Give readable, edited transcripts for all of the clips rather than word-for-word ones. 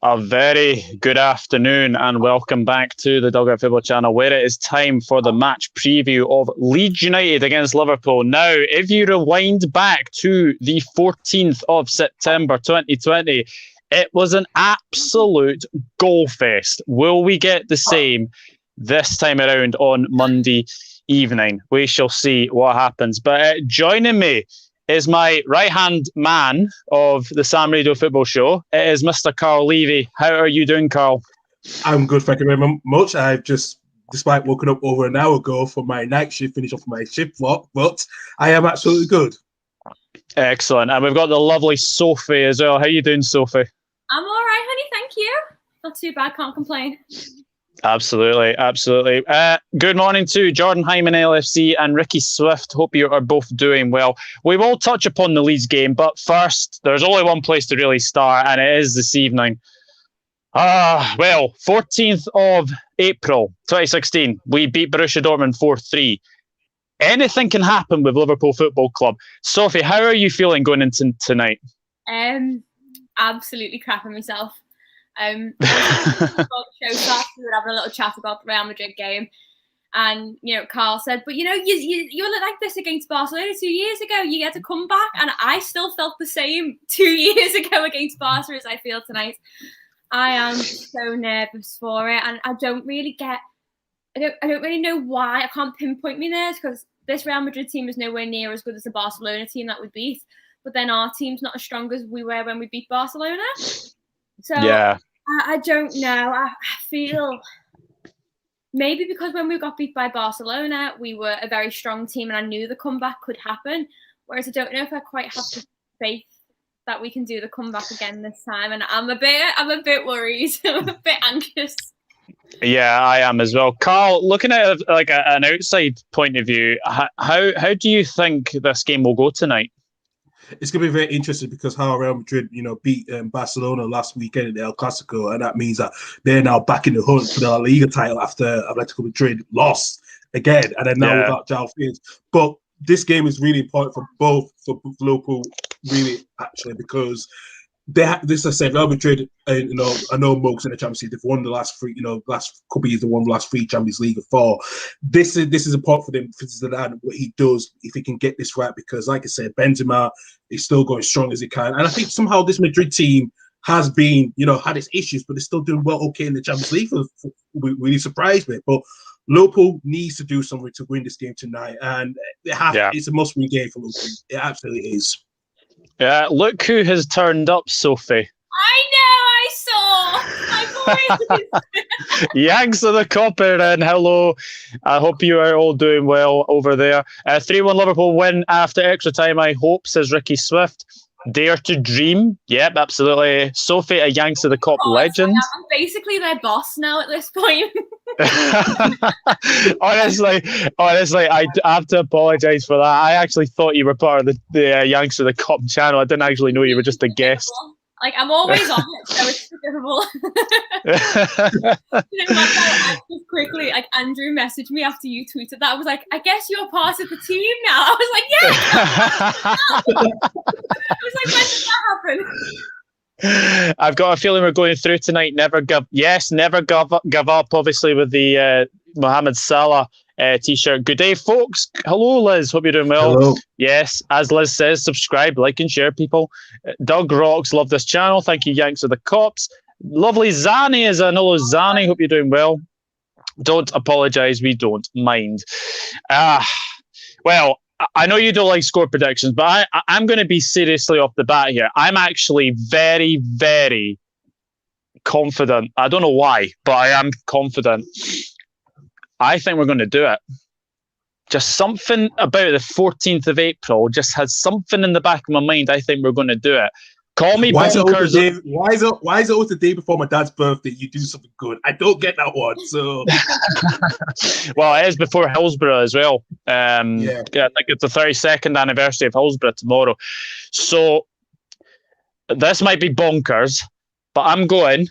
A very good afternoon and welcome back to the Dugout Football Channel, where it is time for the match preview of Leeds United against Liverpool. Now, if you rewind back to the 14th of September 2020, it was an absolute goal fest. Will we get the same this time around on Monday evening? We shall see what happens. But joining me is my right-hand man of the Sam Radio Football Show. It is Mr. Karl Levy. How are you doing, Karl? I'm good, thank you very much. I've just, despite woken up over an hour ago for my night shift, finished off my shift block, but I am absolutely good. Excellent. And we've got the lovely Sophie as well. How are you doing, Sophie? I'm all right, honey, thank you. Not too bad, can't complain. Absolutely. Good morning to Jordan Hyman, LFC, and Ricky Swift. Hope you are both doing well. We will touch upon the Leeds game, but first, there's only one place to really start, and it is this evening. 14th of April, 2016, we beat Borussia Dortmund 4-3. Anything can happen with Liverpool Football Club. Sophie, how are you feeling going into tonight? Absolutely crapping myself. Before the show started, we were having a little chat about the Real Madrid game, and Karl said, "But you look like this against Barcelona 2 years ago. You get to come back," and I still felt the same 2 years ago against Barca as I feel tonight. I am so nervous for it, and I don't really know why. I can't pinpoint me there because this Real Madrid team is nowhere near as good as the Barcelona team that we beat. But then our team's not as strong as we were when we beat Barcelona. So yeah. I don't know. I feel maybe because when we got beat by Barcelona, we were a very strong team and I knew the comeback could happen. Whereas I don't know if I quite have the faith that we can do the comeback again this time. And I'm a bit worried. I'm a bit anxious. Yeah, I am as well. Karl, looking at it like an outside point of view, how do you think this game will go tonight? It's going to be very interesting because how Real Madrid, beat Barcelona last weekend in the El Clasico, and that means that they're now back in the hunt for the La Liga title after Atletico Madrid lost again, and then now without João Felix. But this game is really important for Liverpool, really, actually, because this, I said, Real Madrid, I know Mo's in the Champions League. They've won the last three, last couple of years, they won the last three Champions League of four. This is important for them, for Zidane, what he does, if he can get this right, because, like I said, Benzema is still going strong as he can. And I think somehow this Madrid team has been, had its issues, but they're still doing well, okay, in the Champions League. Really surprised me. But Liverpool needs to do something to win this game tonight. And it's a must-win game for Liverpool. It absolutely is. Yeah, look who has turned up, Sophie. I saw. My boys. Yanks of the Copper, and hello. I hope you are all doing well over there. 3-1 Liverpool win after extra time, I hope, says Ricky Swift. Dare to dream. Yep, absolutely. Sophie, a Yanks of the Cop legend. I'm basically their boss now at this point. honestly, I have to apologise for that. I actually thought you were part of the Yanks of the Cop channel. I didn't actually know you were just a guest. Like, I'm always on it, so it's forgivable. Just quickly, like, Andrew messaged me after you tweeted that. I was like, I guess you're part of the team now. I was like, yeah. I was like, when did that happen? I've got a feeling we're going through tonight. Never give up, obviously, with the Mohamed Salah t-shirt. Good day, folks. Hello, Liz. Hope you're doing well. Hello. Yes, as Liz says, subscribe, like, and share, people. Doug rocks. Love this channel. Thank you, Yanks of the Cops. Lovely Zani is an hello, Zani. Hope you're doing well. Don't apologise. We don't mind. Well, I know you don't like score predictions, but I'm going to be seriously off the bat here. I'm actually very, very confident. I don't know why, but I am confident. I think we're going to do it. Just something about the 14th of April just has something in the back of my mind. I think we're going to do it. Call me bonkers. Why is it always the day before my dad's birthday you do something good? I don't get that one. So, well, it is before Hillsborough as well. I think it's the 32nd anniversary of Hillsborough tomorrow. So this might be bonkers, but I'm going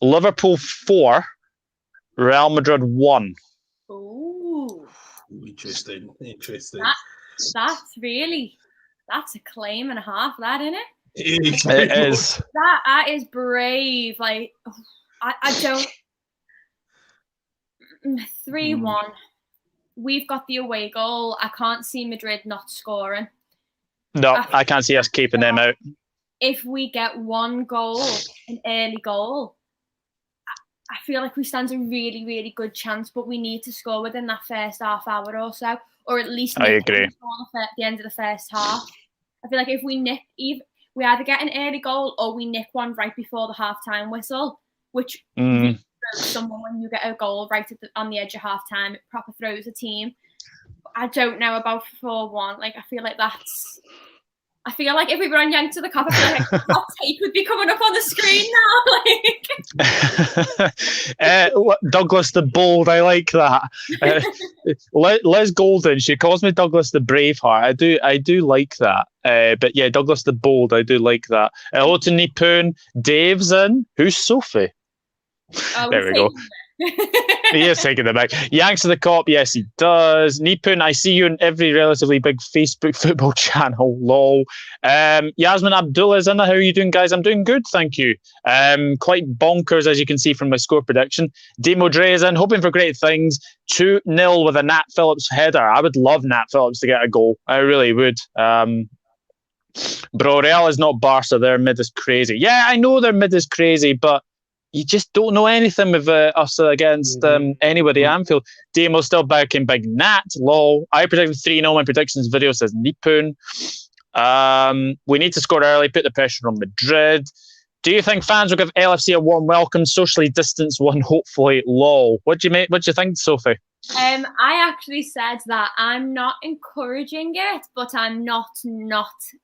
Liverpool 4, Real Madrid 1. Ooh, interesting. That's a claim and a half, that, isn't it? It is. That is brave. Like, I don't. 3-1. We've got the away goal. I can't see Madrid not scoring. No, I can't see us keeping them out. If we get one goal, an early goal, I feel like we stand a really, really good chance, but we need to score within that first half hour or so, or at least I agree. At the end of the first half. I feel like if we we either get an early goal or we nick one right before the half-time whistle, which really throws someone when you get a goal right on the edge of half-time. It proper throws a team. I don't know about 4-1. Like, I feel like if we were on Yank to the Cop, I feel like hot take would be coming up on the screen now. Douglas the Bold, I like that. Liz Golden, she calls me Douglas the Braveheart. I do like that. But yeah, Douglas the Bold, I do like that. Hello to Nipoon. Dave's in. Who's Sophie? There we go. He is taking the back. Yanks to the Cop, yes, he does. Nipoon, I see you in every relatively big Facebook football channel. Lol. Yasmin Abdullah is in. How are you doing, guys? I'm doing good, thank you. Quite bonkers, as you can see from my score prediction. Demo Dre is in, hoping for great things. 2-0 with a Nat Phillips header. I would love Nat Phillips to get a goal. I really would. Bro, Real is not Barca. Their mid is crazy. Yeah, I know their mid is crazy, but you just don't know anything with us against anybody at Anfield. Damo's still backing Big Nat. Lol. I predicted 3-0. My predictions video says Nipoon. We need to score early, put the pressure on Madrid. Do you think fans will give LFC a warm welcome, socially distanced one, hopefully? Lol. What do you think, Sophie? I actually said that I'm not encouraging it, but I'm not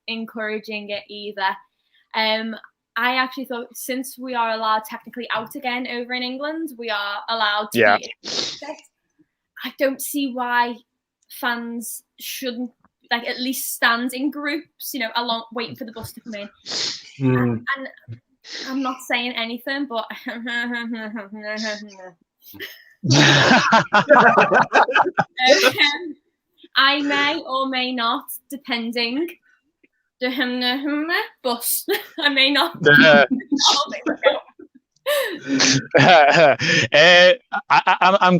encouraging it either. I actually thought, since we are allowed technically out again over in England, we are allowed to be in. I don't see why fans shouldn't, like, at least stand in groups, waiting for the bus to come in. And I'm not saying anything, but I may or may not, depending. Bus. I may not.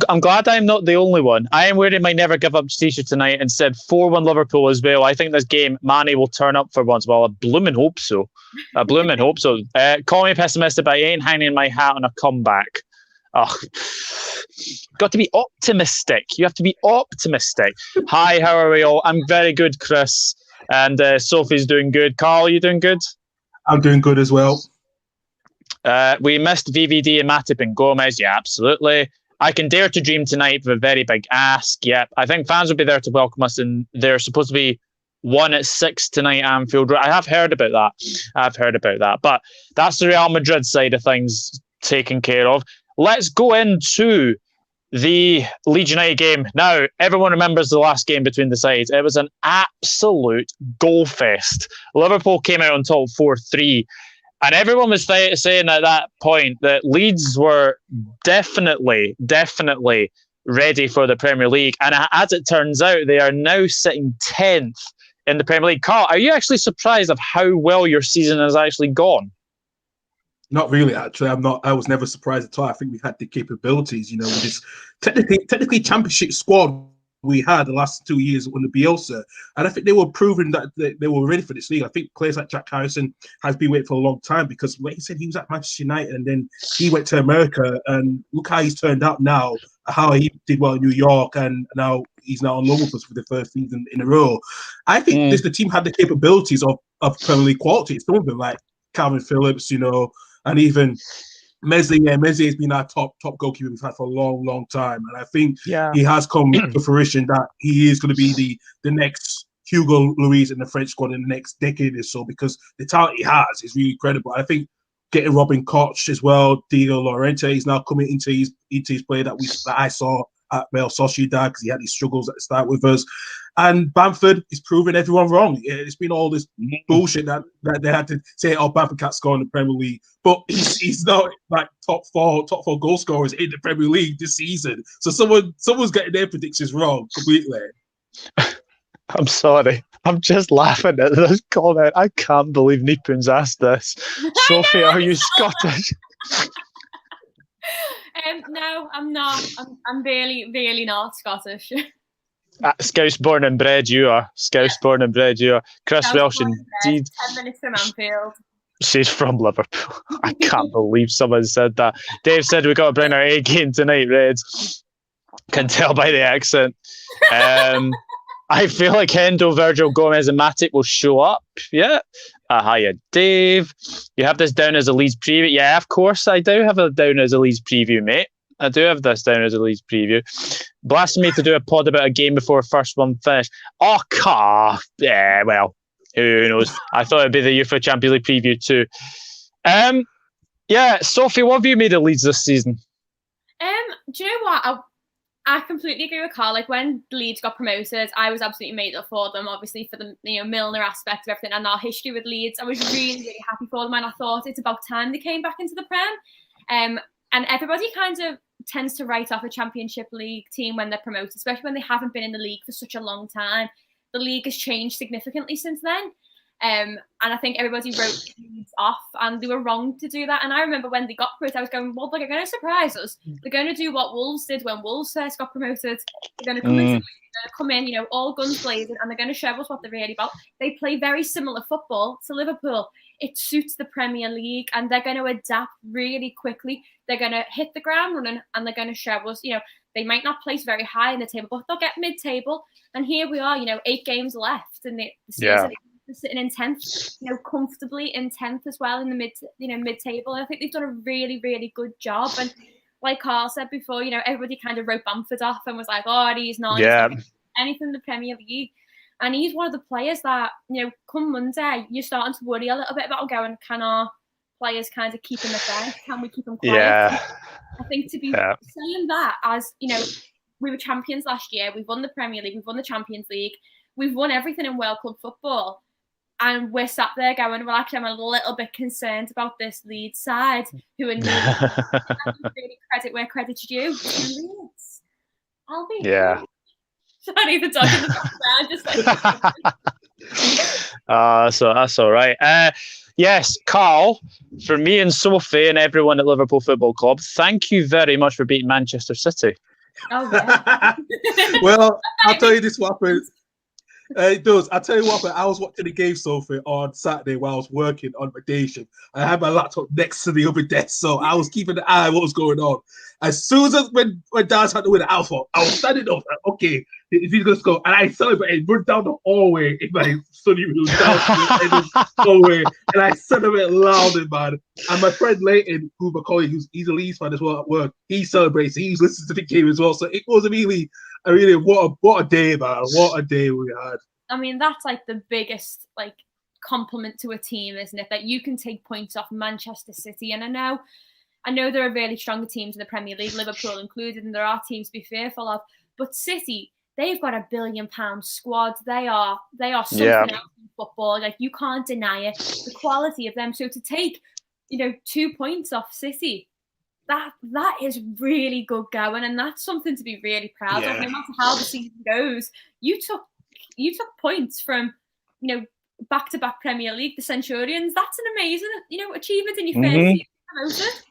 I'm glad I'm not the only one. I am wearing my Never Give Up t-shirt tonight and said 4-1 Liverpool as well. I think this game, Manny will turn up for once. Well, I blooming hope so. Call me pessimistic, but I ain't hanging my hat on a comeback. Got to be optimistic. You have to be optimistic. Hi, how are we all? I'm very good, Chris. And Sophie's doing good. Karl, you doing good? I'm doing good as well. We missed VVD and Matip and Gomez. Yeah, absolutely. I can dare to dream tonight with a very big ask. Yep. I think fans will be there to welcome us, and they're supposed to be 1-6 tonight at Anfield. I have heard about that. But that's the Real Madrid side of things taken care of. Let's go into the Leeds United game. Now, everyone remembers the last game between the sides. It was an absolute goal fest. Liverpool came out on top 4-3. And everyone was saying at that point that Leeds were definitely ready for the Premier League. And as it turns out, they are now sitting 10th in the Premier League. Karl, are you actually surprised of how well your season has actually gone? Not really, actually. I'm not. I was never surprised at all. I think we had the capabilities, with this technically championship squad we had the last 2 years under Bielsa, and I think they were proving that they were ready for this league. I think players like Jack Harrison has been waiting for a long time, because like he said, he was at Manchester United and then he went to America, and look how he's turned out now. How he did well in New York, and now he's now on loan with us for the first season in a row. I think the team had the capabilities of Premier League quality. Some of them, like Calvin Phillips, and even Messi. Yeah, Messi has been our top goalkeeper we've had for a long time, and I think he has come to fruition that he is going to be the next Hugo Lloris in the French squad in the next decade or so, because the talent he has is really incredible. I think getting Robin Koch as well, Diego Llorente is now coming into his play that I saw at Real Sociedad, because he had these struggles at the start with us. And Bamford is proving everyone wrong. It's been all this bullshit that they had to say, Bamford can't score in the Premier League. But he's not like top four goal scorers in the Premier League this season. So someone's getting their predictions wrong completely. I'm sorry. I'm just laughing at this comment. I can't believe Nipun's asked this. Sophie, are you Scottish? No, I'm not. I'm really, really not Scottish. Scouse born and bred you are. Scouse born and bred you are. Chris Welsh, indeed. 10 minutes from Anfield. She's from Liverpool. I can't believe someone said that. Dave said we got to bring our A game tonight, Reds. Can tell by the accent. I feel like Hendo, Virgil, Gomez and Matic will show up. Yeah. Hiya, Dave. You have this down as a Leeds preview. Yeah, of course I do have it down as a Leeds preview, mate. I do have this down as a Leeds preview. Blasphemy to do a pod about a game before first one finished. Oh, yeah, well, who knows? I thought it'd be the UEFA Champions League preview too. Yeah, Sophie, what have you made of Leeds this season? Do you know what? I completely agree with Karl. Like when Leeds got promoted, I was absolutely made up for them, obviously for the Milner aspect of everything and our history with Leeds. I was really, really happy for them, and I thought it's about time they came back into the Prem. And everybody kind of tends to write off a Championship League team when they're promoted, especially when they haven't been in the league for such a long time. The league has changed significantly since then. And I think everybody wrote Leeds off, and they were wrong to do that. And I remember when they got promoted, I was going, well, they're going to surprise us. They're going to do what Wolves did when Wolves first got promoted. They're going to come in, all guns blazing, and they're going to show us what they're really about. They play very similar football to Liverpool. It suits the Premier League, and they're going to adapt really quickly. They're going to hit the ground running, and they're going to show us, they might not place very high in the table, but they'll get mid-table. And here we are, 8 games left in the season. Yeah. They're sitting in 10th, comfortably in 10th as well in the mid-table. I think they've done a really, really good job. And like Karl said before, everybody kind of wrote Bamford off and was like, oh, he's not anything in the Premier League. And he's one of the players that, come Monday, you're starting to worry a little bit about going, can our players kind of keep him at bay? Can we keep him quiet? Yeah. I think to be saying that as, we were champions last year, we've won the Premier League, we've won the Champions League, we've won everything in World Club football. And we're sat there going, well, actually, I'm a little bit concerned about this Leeds side who are really credit where credit's due. Leeds. I'll be here. Sorry, the dog in the background. Just like... So that's all right. Yes, Karl, for me and Sophie and everyone at Liverpool Football Club, thank you very much for beating Manchester City. Oh, yeah. Well, I'll tell you this what happened. It does. I'll tell you what, I was watching the game, Sophie, on Saturday while I was working on my day shift. I had my laptop next to the other desk, so I was keeping an eye on what was going on. As soon as when Daz had to win the alpha, I was standing up, like, okay, he's going to score. And I celebrated, run down the hallway in my study room, down the hallway, and I celebrated loudly, man. And my friend Leighton, who's my colleague, he's a Leeds fan as well at work, he celebrates, he's listening to the game as well. So it was really, what a day, man. What a day we had. I mean, that's like the biggest compliment to a team, isn't it? That you can take points off Manchester City. And I know there are really stronger teams in the Premier League, Liverpool included, and there are teams to be fearful of. But City, they've got £1 billion squad. They are something else in football. Like, you can't deny it. The quality of them. So to take, 2 points off City, that is really good going, and that's something to be really proud of. No matter how the season goes, you took points from back-to-back Premier League, the Centurions. That's an amazing achievement in your first season promoted.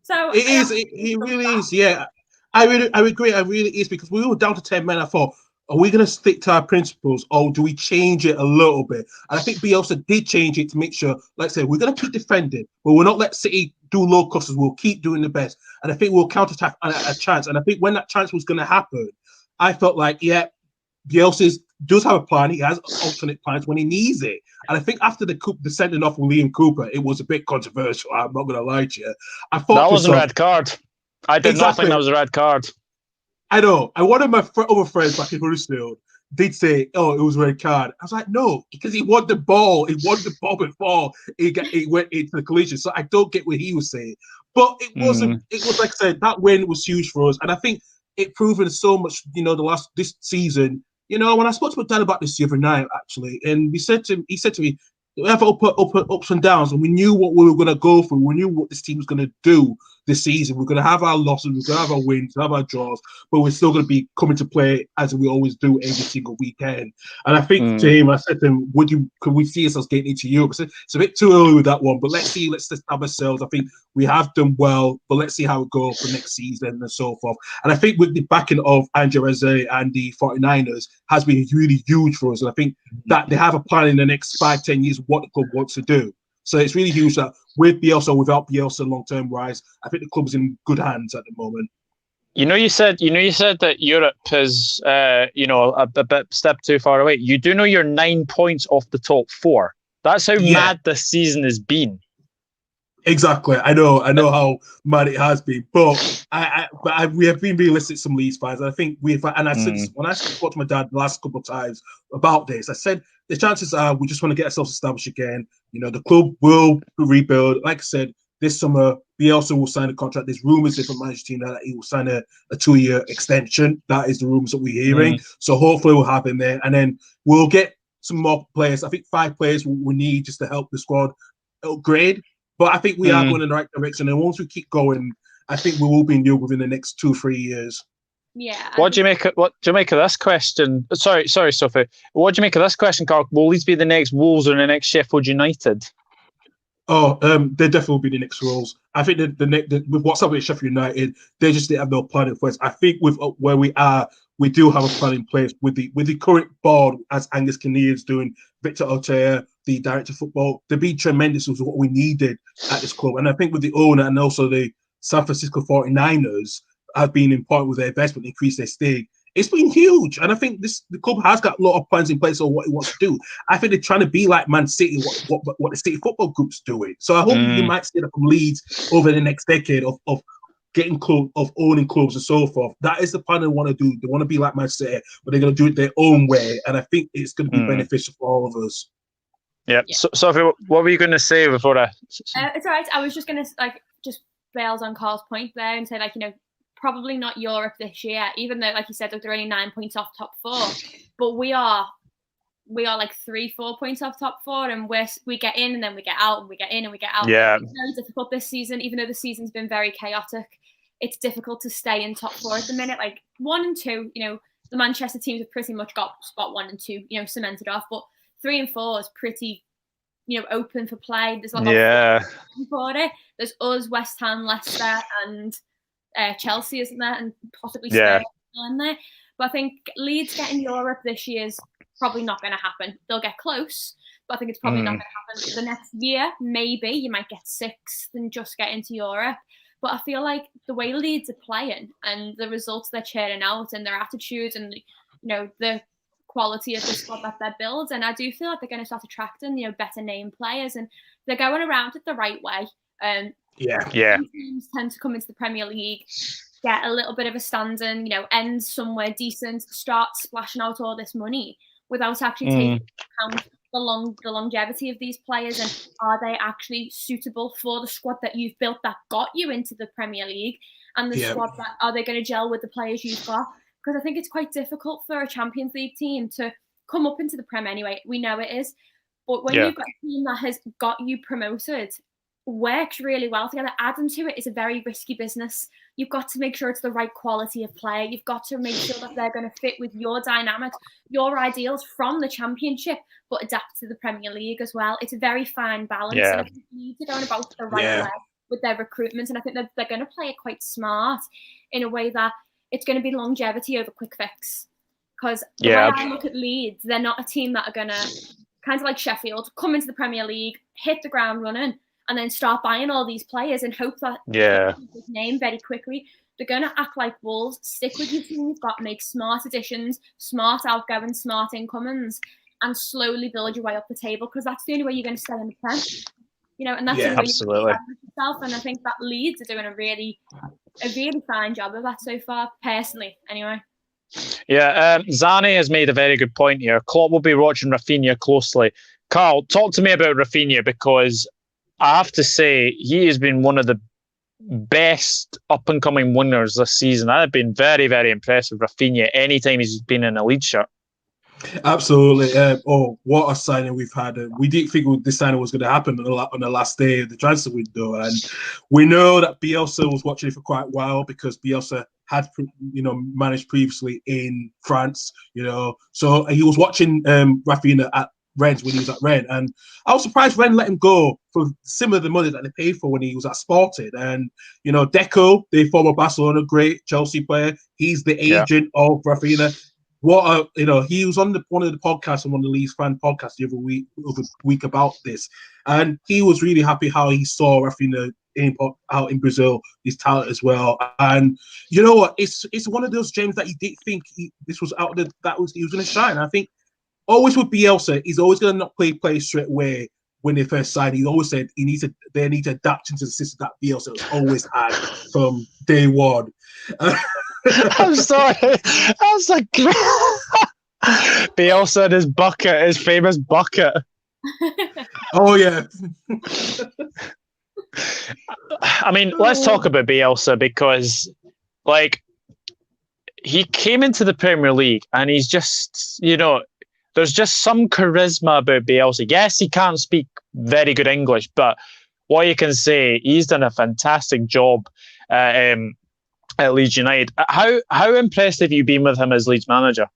So it is. It really is. Yeah, I agree. It really is, because we were down to 10 men. I thought, are we going to stick to our principles, or do we change it a little bit? And I think Bielsa did change it to make sure, like I said, we're going to keep defending, but we'll not let City do low crosses. We'll keep doing the best. And I think we'll counter-attack a chance. And I think when that chance was going to happen, I felt like, Bielsa does have a plan. He has alternate plans when he needs it. And I think after the sending off with Liam Cooper, it was a bit controversial. I'm not going to lie to you. I thought that was a red card. I did not think that was a red card. I know. And one of my other friends back in Huddersfield did say, "Oh, it was a red card." I was like, "No, because he won the ball. He won the ball before it went into the collision." So I don't get what he was saying. But it wasn't. It was, like I said, that win was huge for us, and I think it proven so much. This season. When I spoke to my dad about this the other night, actually, and he said to me, we have ups and downs, and we knew what we were going to go through. We knew what this team was going to do. this season. We're going to have our losses, we're going to have our wins, have our draws, but we're still going to be coming to play as we always do every single weekend. And I think to him, I said to him, could we see ourselves getting into Europe? So it's a bit too early with that one, but let's see, let's establish ourselves. I think we have done well, but let's see how it goes for next season and so forth. And I think with the backing of Andrea Reze and the 49ers has been really huge for us. And I think that they have a plan in the next 5-10 years what the club wants to do. So it's really huge that with Bielsa, without Bielsa, long-term wise, I think the club's in good hands at the moment. You said that Europe is, a bit step too far away. You do know you're 9 points off the top 4. That's how mad this season has been. Exactly. I know how mad it has been, but we have been realistic, some Leeds fans. I think and I said when I spoke to my dad the last couple of times about this, I said the chances are we just want to get ourselves established again. The club will rebuild. Like I said, this summer Bielsa will sign a contract. There's rumours if a manager team that he will sign a 2-year extension. That is the rumours that we're hearing. So hopefully we'll have him there, and then we'll get some more players. I think 5 players we need just to help the squad upgrade. But I think we are going in the right direction. And once we keep going, I think we will be in Europe within the next 2-3 years. Yeah. What do you make of this question? Sorry, Sophie. What do you make of this question, Karl? Will these be the next Wolves or the next Sheffield United? Oh, they definitely will be the next Wolves. I think with what's up with Sheffield United, they just didn't have no plan in place. I think with where we are, we do have a plan in place with the current board, as Angus Kinnear is doing, Victor Otea, the director of football. They've been tremendous with what we needed at this club. And I think with the owner and also the San Francisco 49ers have been important with their investment, increase their stake. It's been huge. And I think the club has got a lot of plans in place on what it wants to do. I think they're trying to be like Man City, what the City Football Group's doing. So I hope you might see that from Leeds over the next decade of getting club, of owning clubs and so forth. That is the plan they want to do. They want to be like Man City, but they're going to do it their own way. And I think it's going to be beneficial for all of us. Yeah. So, Sophie, what were you going to say before I? It's all right. I was just going to just build on Karl's point there and say probably not Europe this year, even though, like you said, they're only 9 points off top 4. But we are like 3-4 points off top 4, and we get in and then we get out and we get in and we get out. Yeah. It's very difficult this season, even though the season's been very chaotic. It's difficult to stay in top 4 at the minute. Like 1 and 2, the Manchester teams have pretty much got spot 1 and 2, cemented off. But 3 and 4 is pretty, open for play. There's a lot for it. There's us, West Ham, Leicester, and Chelsea, isn't there? And possibly Spurs in there. But I think Leeds getting Europe this year is probably not going to happen. They'll get close, but I think it's probably not going to happen. The next year, maybe you might get 6th and just get into Europe. But I feel like the way Leeds are playing and the results they're churning out and their attitudes and the quality of the squad that they're building, I do feel like they're going to start attracting better name players, and they're going around it the right way. Teams tend to come into the Premier League, get a little bit of a standing, end somewhere decent, start splashing out all this money without actually taking into account the longevity of these players, and are they actually suitable for the squad that you've built that got you into the Premier League, and the squad that are they going to gel with the players you've got? Because I think it's quite difficult for a Champions League team to come up into the Prem anyway. We know it is. But when you've got a team that has got you promoted, works really well together, adding to it is a very risky business. You've got to make sure it's the right quality of player. You've got to make sure that they're going to fit with your dynamics, your ideals from the Championship, but adapt to the Premier League as well. It's a very fine balance. And I think you need to go about the right way with their recruitment. And I think that they're going to play it quite smart in a way that it's going to be longevity over quick fix. Because the way I look at Leeds, they're not a team that are going to, kind of like Sheffield, come into the Premier League, hit the ground running, and then start buying all these players and hope that his name very quickly. They're going to act like Wolves, stick with your team you've got, make smart additions, smart outgoing, smart incomings, and slowly build your way up the table, because that's the only way you're going to stay in the Prem. And that's the only way you're going to yourself. And I think that Leeds are doing a really fine job of that so far, personally, anyway. Yeah, Zani has made a very good point here. Klopp will be watching Rafinha closely. Karl, talk to me about Rafinha, because I have to say he has been one of the best up-and-coming winners this season. I've been very, very impressed with Rafinha anytime he's been in a Leeds shirt. Absolutely. Oh, what a signing we've had. We didn't think this signing was going to happen on the last day of the transfer window. And we know that Bielsa was watching it for quite a while because Bielsa had, managed previously in France, So he was watching Rafinha at Rennes when he was at Rennes. And I was surprised Rennes let him go for similar to the money that they paid for when he was at Sporting. And, Deco, the former Barcelona great Chelsea player, he's the agent of Rafinha. He was on one of the podcasts on one of the Leeds fan podcasts the other week about this, and he was really happy how he saw Rafinha out in Brazil, his talent as well. And you know what? It's one of those James that you didn't think he was going to shine. I think always with Bielsa, he's always going to not play straight away when they first signed. He always said they need to adapt into the system that Bielsa has always had from day one. I'm sorry. I was like, Bielsa and his famous bucket. Oh, yeah. I mean, let's talk about Bielsa because, he came into the Premier League and he's just, there's just some charisma about Bielsa. Yes, he can't speak very good English, but what you can say, he's done a fantastic job at Leeds United. How impressed have you been with him as Leeds manager?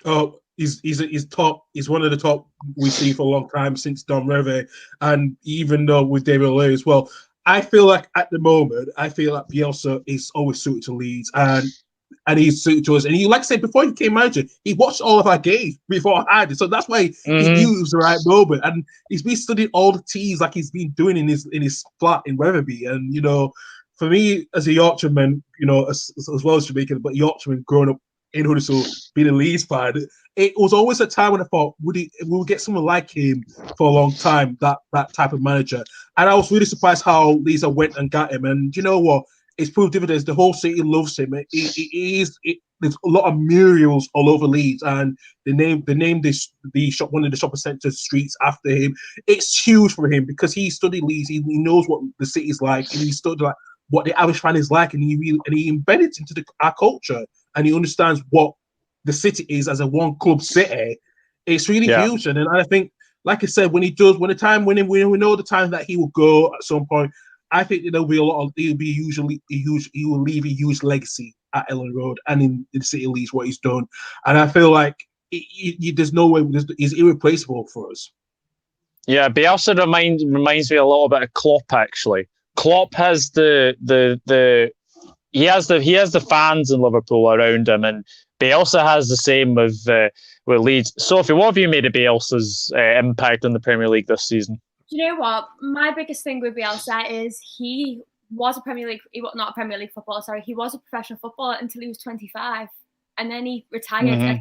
Oh, he's top. He's one of the top we've seen for a long time since Don Revie, and even though with David Lay as well. I feel like at the moment, Bielsa is always suited to Leeds, and he's suited to us. And like I said, before he became manager, he watched all of our games beforehand, so that's why he knew it was the right moment. And he's been studying all the teas like he's been doing in his flat in Revie, and for me, as a Yorkshireman, as well as Jamaican, but Yorkshireman growing up in Huddersfield, being a Leeds fan, it was always a time when I thought, we'll get someone like him for a long time, that type of manager. And I was really surprised how Leeds went and got him. And you know what? It's proved dividends. The whole city loves him. There's a lot of murals all over Leeds, and they named the shop, one of the shopping centre streets after him. It's huge for him because he studied Leeds. He knows what the city's like, and he studied what the average fan is like, and he embedded it into our culture, and he understands what the city is as a one club city. It's really huge, and I think, like I said, when we know the time that he will go at some point, I think there'll be he will leave a huge legacy at Elland Road and in the city of Leeds what he's done, and I feel like there's no way he's irreplaceable for us. Yeah, Bielsa reminds me a little bit of Klopp actually. Klopp has he has the fans in Liverpool around him, and Bielsa has the same with Leeds. Sophie, what have you made of Bielsa's impact in the Premier League this season? Do you know what? My biggest thing with Bielsa is he was a Premier League, not a Premier League footballer, sorry. He was a professional footballer until he was 25. And then he retired at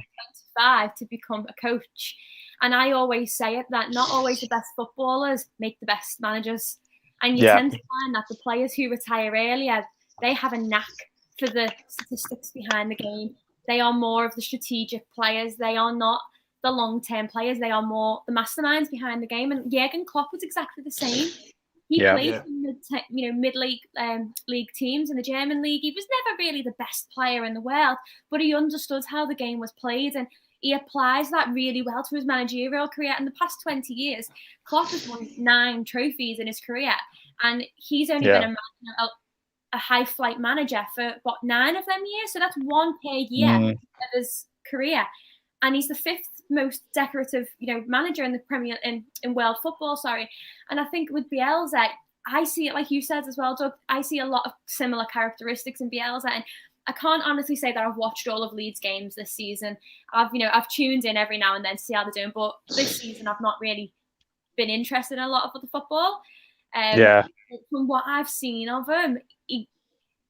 25 to become a coach. And I always say it, that not always the best footballers make the best managers. And you tend to find that the players who retire earlier, they have a knack for the statistics behind the game. They are more of the strategic players. They are not the long-term players. They are more the masterminds behind the game. And Jurgen Klopp was exactly the same. He played in mid-league league teams in the German league. He was never really the best player in the world, but he understood how the game was played, and he applies that really well to his managerial career. In the past 20 years, Klopp has won 9 trophies in his career, and he's only been a high-flight manager for, 9 of them years? So that's 1 per year of his career. And he's the 5th most decorative, manager in the Premier in world football. And I think with Bielsa, I see it like you said as well, Doug. I see a lot of similar characteristics in Bielsa, and I can't honestly say that I've watched all of Leeds games this season. I've tuned in every now and then to see how they're doing, but this season I've not really been interested in a lot of the football. From what I've seen of him,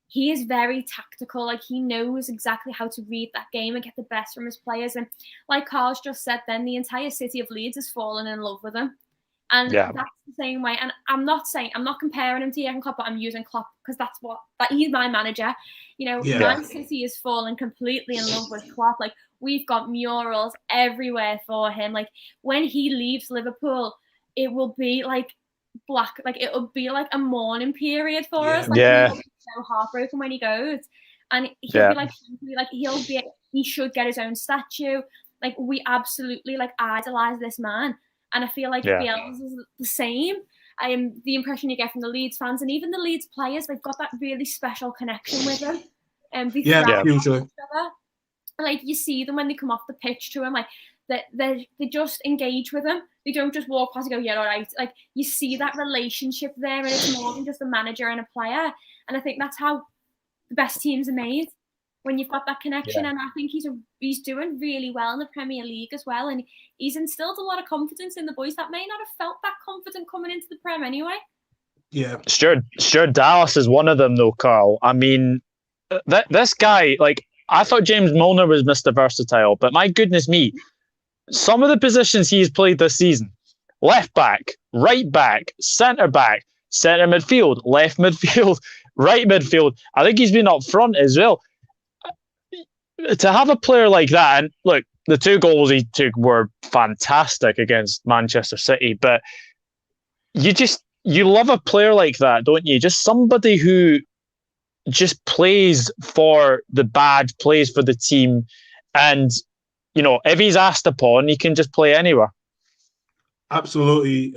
he is very tactical. Like, he knows exactly how to read that game and get the best from his players. And like Karl's just said, then the entire city of Leeds has fallen in love with him. And that's the same way. And I'm not comparing him to Jurgen Klopp, but I'm using Klopp because he's my manager. Man City has fallen completely in love with Klopp. Like, we've got murals everywhere for him. Like, when he leaves Liverpool, it will be like it'll be like a mourning period for us. He'll be so heartbroken when he goes, and he'll be he should get his own statue. Like, we absolutely like idolize this man, and I feel like Bielsa is the same. The impression you get from the Leeds fans and even the Leeds players, they've got that really special connection with him, and they thrive off each other. Like, you see them when they come off the pitch to him, like they just engage with him. They don't just walk past and go, yeah, all right. Like, you see that relationship there, and it's more than just a manager and a player. And I think that's how the best teams are made, when you've got that connection. And I think he's doing really well in the Premier League as well, and he's instilled a lot of confidence in the boys that may not have felt that confident coming into the Prem anyway. Yeah, Stuart Dallas is one of them, though, Karl. I mean, this guy, like, I thought James Milner was Mr. Versatile, but my goodness me, some of the positions he's played this season: left back, right back, centre midfield, left midfield, right midfield. I think he's been up front as well. To have a player like that, and look, the 2 goals he took were fantastic against Manchester City, but you love a player like that, don't you? Just somebody who just plays for the badge, plays for the team, and if he's asked upon, he can just play anywhere. Absolutely.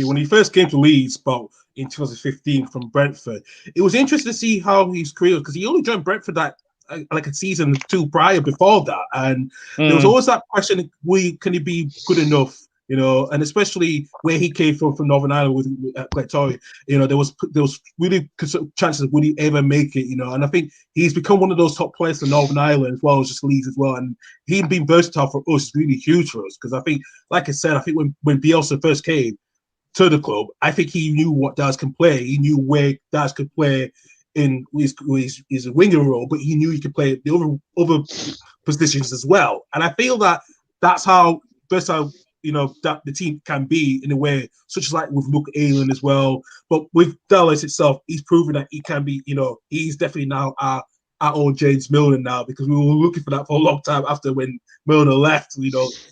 When he first came to Leeds, about in 2015 from Brentford, it was interesting to see how his career, because he only joined Brentford like a season 2 prior before that, and there was always that question: can he be good enough? And especially where he came from Northern Ireland with Pretoria, there was really chances of would he ever make it, and I think he's become one of those top players for Northern Ireland as well as just Leeds as well, and him being versatile for us is really huge for us, because I think, like I said, when Bielsa first came to the club, I think he knew what Daz can play. He knew where Daz could play in his winger role, but he knew he could play the other positions as well. And I feel that's how versatile that the team can be in a way, such as like with Elland as well. But with Dallas itself, he's proven that he can be. He's definitely now our own James Milner now, because we were looking for that for a long time after when Milner left.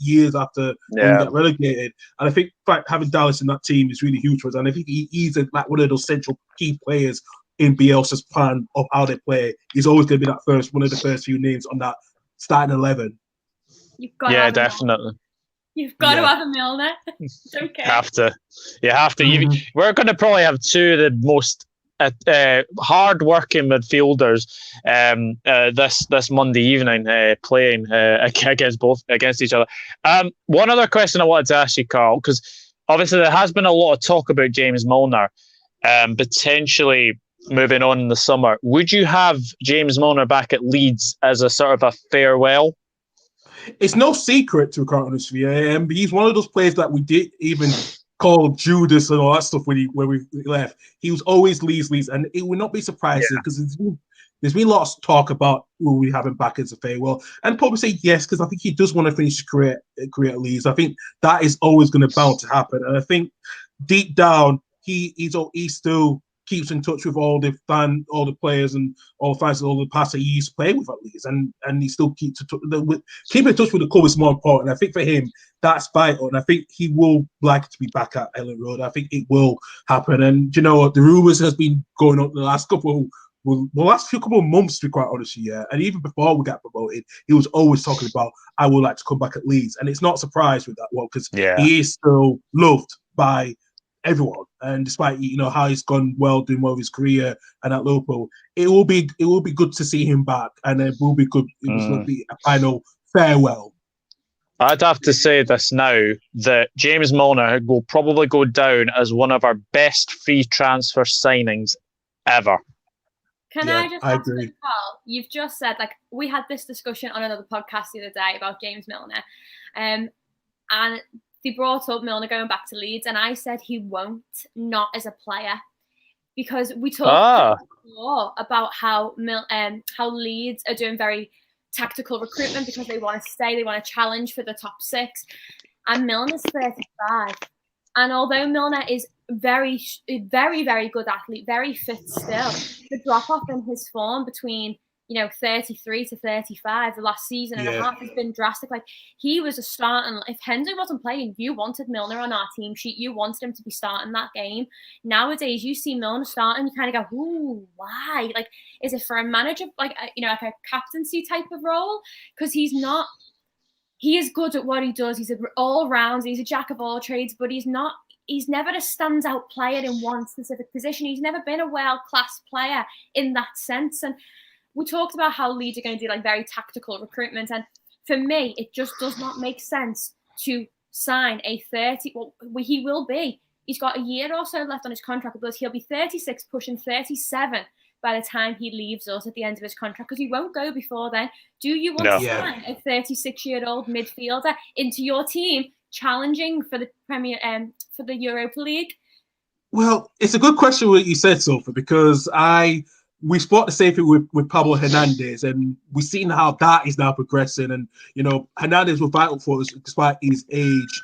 Years after when we got relegated. And I think having Dallas in that team is really huge for us. And I think he's like one of those central key players in Bielsa's plan of how they play. He's always going to be one of the first few names on that starting 11. You've got to definitely. You've got to have a Milner. Okay. You have to. Mm-hmm. We're going to probably have 2 of the most hard-working midfielders this Monday evening playing against each other. One other question I wanted to ask you, Karl, because obviously there has been a lot of talk about James Milner potentially moving on in the summer. Would you have James Milner back at Leeds as a sort of a farewell? It's no secret, to be quite honest with you. He's one of those players that we did even call Judas and all that stuff when we left. He was always Leeds, and it would not be surprising, because there's been lots of talk about will we have him back as a farewell, and probably say yes, because I think he does want to finish his career at Leeds. I think that is always going to bound to happen, and I think deep down he still keeps in touch with all the players and all the fans and all the past that he used to play with at Leeds, and he still keeps keeping in touch with the club is more important. I think for him that's vital, and I think he will like to be back at Elland Road. I think it will happen, and you know what, the rumours has been going on the last couple of months, to be quite honest with you, and even before we got promoted, he was always talking about, I would like to come back at Leeds, and it's not a surprise with that one, because he is still loved by everyone, and despite how he's gone doing well with his career and at Liverpool, it will be good to see him back, and it will be good. It will be a final farewell. I'd have to say this now, that James Milner will probably go down as one of our best free transfer signings ever. I agree. Karl, you've just said, like, we had this discussion on another podcast the other day about James Milner, and they brought up Milner going back to Leeds, and I said he won't, not as a player, because we talked before about how Leeds are doing very tactical recruitment because they want to stay, they want to challenge for the top 6, and Milner's 35, and although Milner is very, very, very good athlete, very fit still, the drop off in his form between 33 to 35, the last season and a half has been drastic. Like, he was a starting. If Henry wasn't playing, you wanted Milner on our team sheet. You wanted him to be starting that game. Nowadays, you see Milner starting, you kind of go, ooh, why? Like, is it for a manager, like a captaincy type of role? Because he's not he is good at what he does. He's an all-round. He's a jack of all trades, but he's never a standout player in one specific position. He's never been a world-class player in that sense. And we talked about how Leeds are going to do like very tactical recruitment. And for me, it just does not make sense to sign a 30. Well, he will be. He's got a year or so left on his contract, but he'll be 36, pushing 37 by the time he leaves us at the end of his contract, because he won't go before then. Do you want to sign a 36-year-old midfielder into your team, challenging for the for the Europa League? Well, it's a good question what you said, Sophie, because we spot the same thing with Pablo Hernandez, and we've seen how that is now progressing. And Hernandez was vital for us despite his age.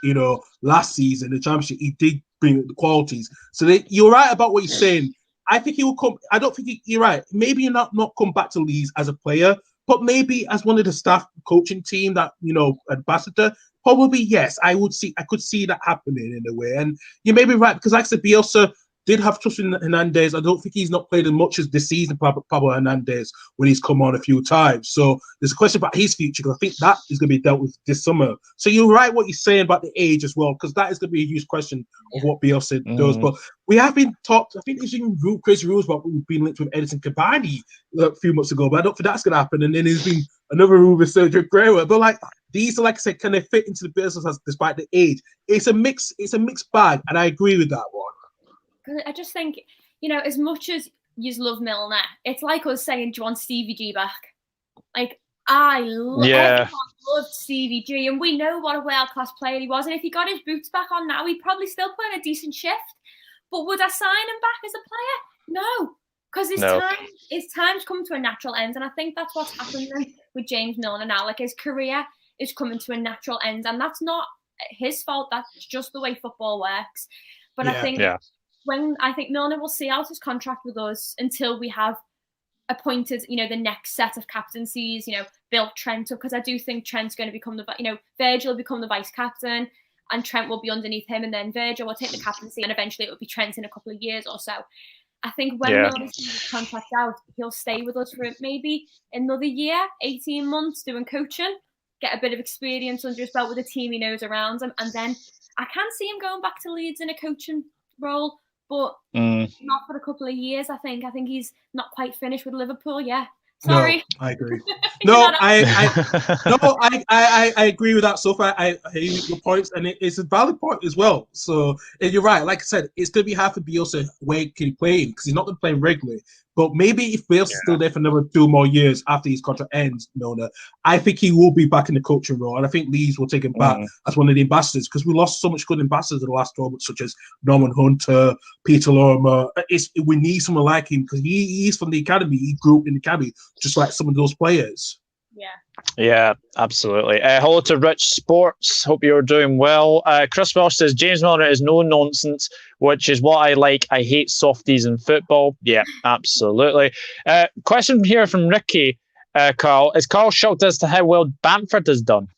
Last season, the championship, he did bring the qualities. So you're right about what you're saying. I think he will come. I don't think you're right. Maybe you're not come back to Leeds as a player, but maybe as one of the staff coaching team that ambassador. Probably yes. I could see that happening in a way. And you may be right, because like I said, Bielsa did have trust in Hernandez. I don't think he's not played as much as this season, Pablo Hernandez, when he's come on a few times. So there's a question about his future, because I think that is going to be dealt with this summer. So you're right what you're saying about the age as well, because that is going to be a huge question of what Bielsa does. But we have been talked, I think there's even crazy rules about we've been linked with Edison Cavani a few months ago, but I don't think that's going to happen. And then there's been another rumor with Sergio Aguero. But these are, like I said, can they fit into the business despite the age? It's a mixed bag, and I agree with that one. I just think, as much as you love Milner, it's like us saying, do you want Stevie G back? Everyone loved Stevie G, and we know what a world-class player he was. And if he got his boots back on now, he'd probably still play in a decent shift. But would I sign him back as a player? No, because his time's come to a natural end. And I think that's what's happening with James Milner now. His career is coming to a natural end, and that's not his fault. That's just the way football works. But I think I think Milner will see out his contract with us until we have appointed, the next set of captaincies, built Trent up, because I do think Trent's going to become Virgil will become the vice captain, and Trent will be underneath him, and then Virgil will take the captaincy, and eventually it will be Trent in a couple of years or so. I think when Milner sees his contract out, he'll stay with us for maybe another year, 18 months doing coaching, get a bit of experience under his belt with a team he knows around him, and then I can see him going back to Leeds in a coaching role. But not for a couple of years, I think. I think he's not quite finished with Liverpool. Yeah. Sorry. No, I agree. I agree with that so far. I hear your points, and it's a valid point as well. So you're right. Like I said, it's going to be hard for Bielsa where can he play, because he's not going to play regularly. But maybe if Bielsa's still there for another 2 more years after his contract ends, Milner, I think he will be back in the coaching role. And I think Leeds will take him back as one of the ambassadors, because we lost so much good ambassadors in the last 12 months, such as Norman Hunter, Peter Lorimer. We need someone like him, because he's from the academy. He grew up in the academy, just like some of those players. Yeah, absolutely. Hello to Rich Sports. Hope you're doing well. Chris Welsh says, James Milner is no nonsense, which is what I like. I hate softies in football. Yeah, absolutely. Question here from Ricky, Carl. Is Carl shocked as to how well Bamford has done?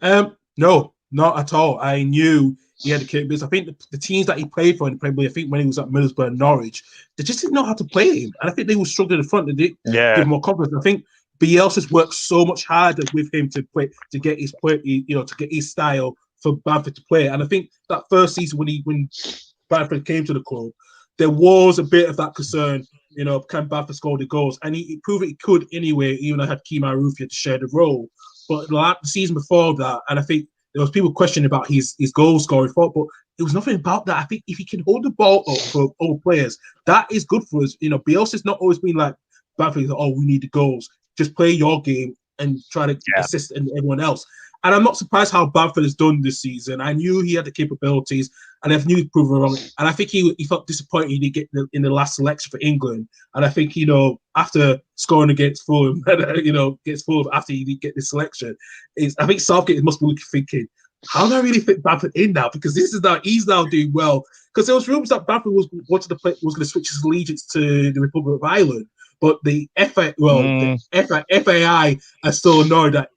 No, not at all. I knew he had the capabilities. I think the teams that he played for in the Premier League, I think when he was at Middlesbrough and Norwich, they just didn't know how to play him. And I think they were struggling in the front. They did give him more confidence. I think Bielsa's worked so much harder with him to get his play, to get his style for Bamford to play. And I think that first season when Bamford came to the club, there was a bit of that concern, can Bamford score the goals? And he proved he could anyway, even though I had Kemar Rufia to share the role. But the season before that, and I think there was people questioning about his goal scoring thought, but it was nothing about that. I think if he can hold the ball up for all players, that is good for us. Bielsa's not always been like Bamford, we need the goals. Just play your game and try to assist everyone else. And I'm not surprised how Bamford has done this season. I knew he had the capabilities, and I knew he'd prove wrong. And I think he felt disappointed he didn't get in the last selection for England. And I think, after scoring against Fulham, after he didn't get the selection, I think Southgate must be thinking, how do I really fit Bamford in now? Because he's now doing well. Because there was rumors that Bamford was going to switch his allegiance to the Republic of Ireland. But the FAI are still annoyed that,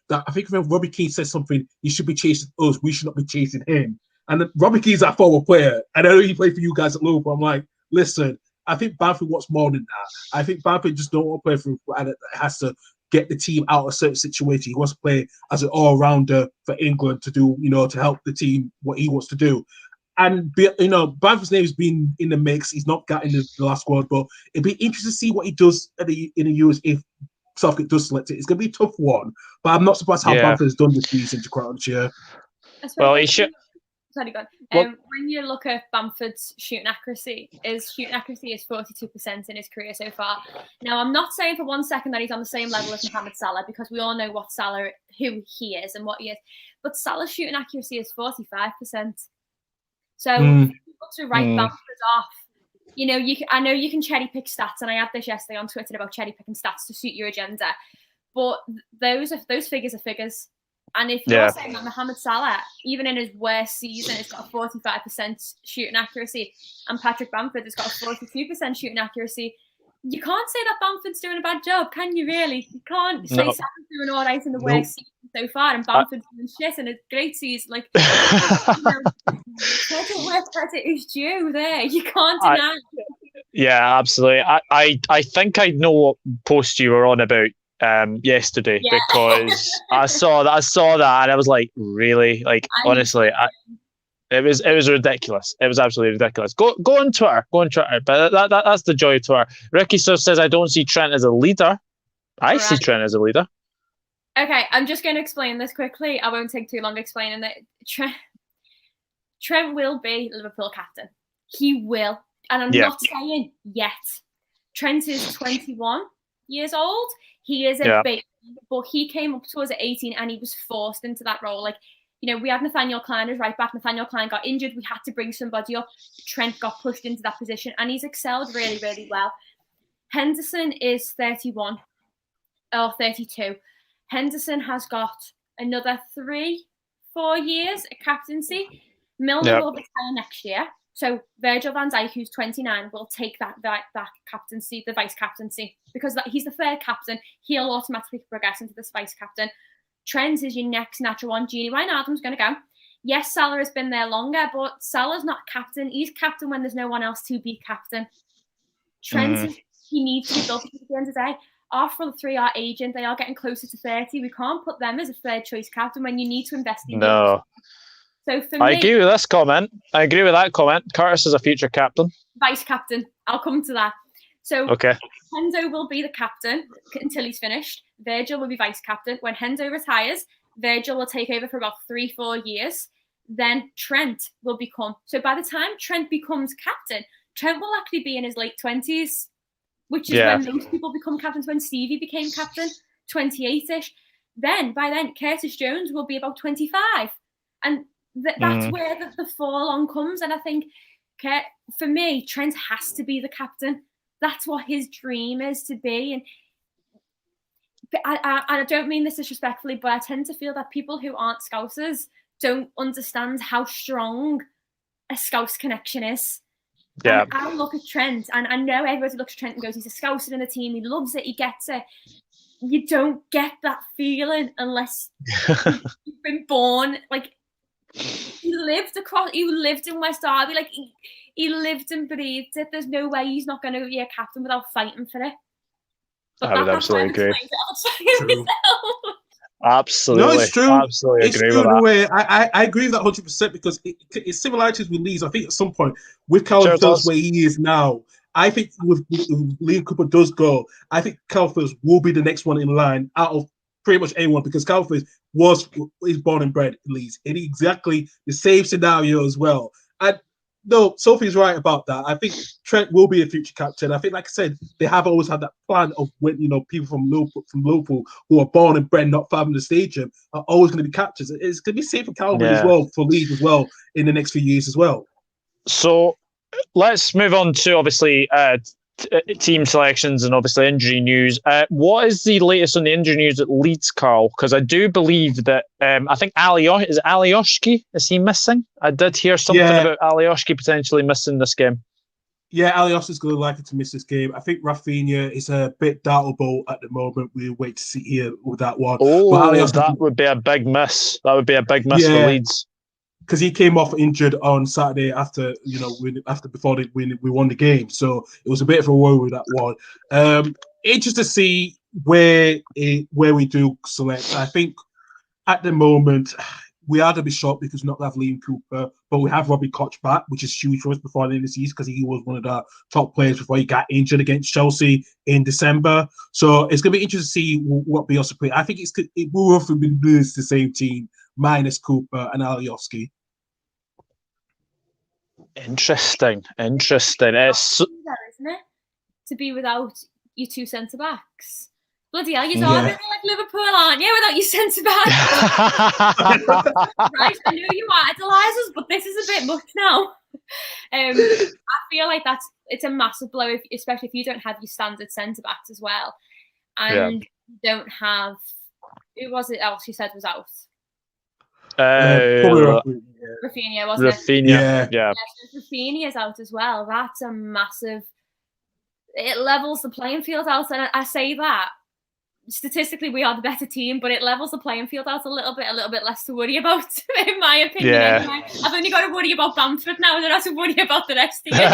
that I think when Robbie Keane says something, he should be chasing us. We should not be chasing him. And Robbie Keane's that forward player. And I know he played for you guys at Liverpool. I'm like, listen, I think Bamford wants more than that. I think Bamford just don't want to play for and it has to get the team out of a certain situation. He wants to play as an all-rounder for England to do, to help the team what he wants to do. And, Bamford's name has been in the mix. He's not got in the last squad, but it'd be interesting to see what he does in the US if Southgate does select it. It's going to be a tough one, but I'm not surprised how Bamford has done this season, to quite honest. Well, he should. Sorry, go on. When you look at Bamford's shooting accuracy is 42% in his career so far. Now, I'm not saying for 1 second that he's on the same level as Mohamed Salah, because we all know who he is and what he is. But Salah's shooting accuracy is 45%. So to write Bamford off, I know you can cherry pick stats, and I had this yesterday on Twitter about cherry picking stats to suit your agenda. But those figures are figures. And if you're saying that Mohamed Salah, even in his worst season, has got a 45% shooting accuracy, and Patrick Bamford has got a 42% shooting accuracy, you can't say that Bamford's doing a bad job, can you really? You can't say Salah's doing all right in the worst season so far, and Bamford's doing shit in a great season. Like, credit is due there. You can't deny it. Yeah, absolutely. I think I know what post you were on about yesterday, because I saw that and I was like, really? Like, honestly, it was ridiculous. It was absolutely ridiculous. Go on Twitter. But that's the joy of Twitter. Ricky says, I don't see Trent as a leader. I see Trent as a leader. Okay, I'm just going to explain this quickly. I won't take too long explaining that. Trent will be Liverpool captain. He will. And I'm not saying yet. Trent is 21 years old. He is a baby, but he came up to us at 18 and he was forced into that role. Like, we had Nathaniel Klein as right back. Nathaniel Klein got injured. We had to bring somebody up. Trent got pushed into that position and he's excelled really, really well. Henderson is 31 or 32. Henderson has got another 3-4 years of captaincy. Milner will retire next year. So Virgil van Dijk, who's 29, will take that captaincy, the vice captaincy, because he's the third captain. He'll automatically progress into this vice captain. Trent is your next natural one. Gini Wijnaldum's going to go. Yes, Salah has been there longer, but Salah's not captain. He's captain when there's no one else to be captain. Trent, he needs to be built at the end of the day. Our front three are aging. They are getting closer to 30. We can't put them as a third choice captain when you need to invest in them. So for I me, agree with this comment. I agree with that comment. Curtis is a future captain. Vice captain. I'll come to that. So Hendo will be the captain until he's finished. Virgil will be vice captain. When Hendo retires, Virgil will take over for about 3-4 years. Then Trent will become. So by the time Trent becomes captain, Trent will actually be in his late 20s, which is when most people become captains. When Stevie became captain, 28-ish. By then, Curtis Jones will be about 25. And that's where the fall on comes. And I think, for me, Trent has to be the captain. That's what his dream is to be. And I don't mean this disrespectfully, but I tend to feel that people who aren't Scousers don't understand how strong a Scouse connection is. Yeah. And I look at Trent, and I know everybody looks at Trent and goes, he's a Scouser in the team. He loves it. He gets it. You don't get that feeling unless you've been born. Like, he lived in West Derby. Like, he lived and breathed it. There's no way he's not going to be a captain without fighting for it. But I would absolutely agree. Absolutely. No, it's true. Absolutely it's agree true with that. Way. I agree with that 100% because it's similarities with Leeds. I think at some point with Calvin Phillips where he is now, I think with Liam Cooper does go, I think Calvin Phillips will be the next one in line out of pretty much anyone, because Calvin is born and bred in Leeds in exactly the same scenario as well. And no, Sophie's right about that. I think Trent will be a future captain. I think, like I said, they have always had that plan of when people from Liverpool who are born and bred not far from the stadium are always going to be captains. It's going to be safe for Calvin as well, for Leeds as well in the next few years as well. So let's move on to obviously team selections and obviously injury news. What is the latest on the injury news at Leeds, Karl? Because I do believe that I think Alioski, is he missing? I did hear something about Alioski potentially missing this game. Yeah, Alioski is going to likely to miss this game. I think Rafinha is a bit doubtable at the moment. We'll wait to see here with that one. Oh, that would be a big miss. That would be a big miss for Leeds. Because he came off injured on Saturday before we won the game, so it was a bit of a worry with that one. Interesting to see where we do select, I think at the moment we are to be shocked because we not have Liam Cooper, but we have Robbie Koch back, which is huge for us before the end of the season because he was one of the top players before he got injured against Chelsea in December. So it's going to be interesting to see what Bielsa play. I think it will roughly be the same team minus Cooper and Alioski. Interesting. It's isn't it? To be without your two centre backs. Bloody hell, you are really like Liverpool, aren't you? Without your centre backs. Right, I know you idolise us, but this is a bit much now. I feel like it's a massive blow, especially if you don't have your standard centre backs as well, and you don't have who was it else you said was out? Rafinha, wasn't it? Yeah. So Rafinha's out as well. That's a massive. It levels the playing field out, and I say that statistically we are the better team, but it levels the playing field out a little bit less to worry about, in my opinion. Anyway. I've only got to worry about Bamford now, and I don't have to worry about the rest of you.